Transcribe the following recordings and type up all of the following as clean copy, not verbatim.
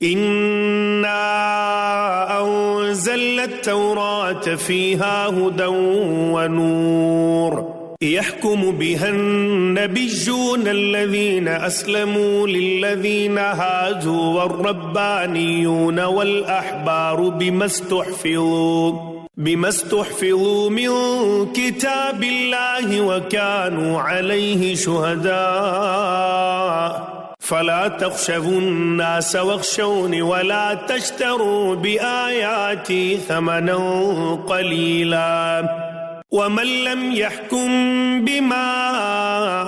इन्ना अंज़लना तौरात फ़ीहा हुदन व नूर यहकुमु बिहन्नबिय्यूना अल्लज़ीना अस्लमू लिल्लज़ीना हादू वर्रब्बानियूना वल अहबारू बिमस्तुहफ़िज़ू मिन किताबिल्लाहि व कानू अलैहि शुहदा फला तख्शवुन्नास वख्शौनि वला तश्तरू बिआयाती थमनन क़लीला वमन लम यहकुम बिमा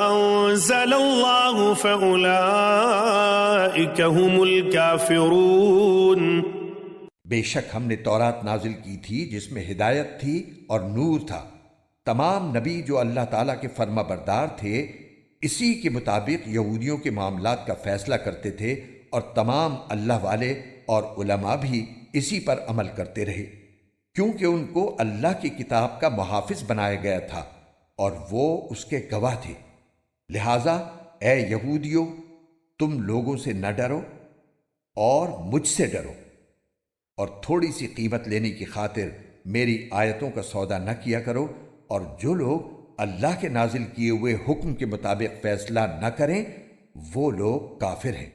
अंज़लल्लाहु फ़उलाइका हुमुल काफ़िरून। बेशक हमने तौरात नाजिल की थी जिसमें हिदायत थी और नूर था। तमाम नबी जो अल्लाह ताला के फर्मा बरदार थे इसी के मुताबिक यहूदियों के मामलात का फैसला करते थे और तमाम अल्लाह वाले और उलमा भी इसी पर अमल करते रहे, क्योंकि उनको अल्लाह की किताब का मुहाफिज बनाया गया था और वो उसके गवाह थे। लिहाजा ए यहूदियों, तुम लोगों से न डरो और मुझसे डरो, और थोड़ी सी कीमत लेने की खातिर मेरी आयतों का सौदा न किया करो, और जो लोग अल्लाह के नाजिल किए हुए हुक्म के मुताबिक फैसला न करें वो लोग काफिर हैं।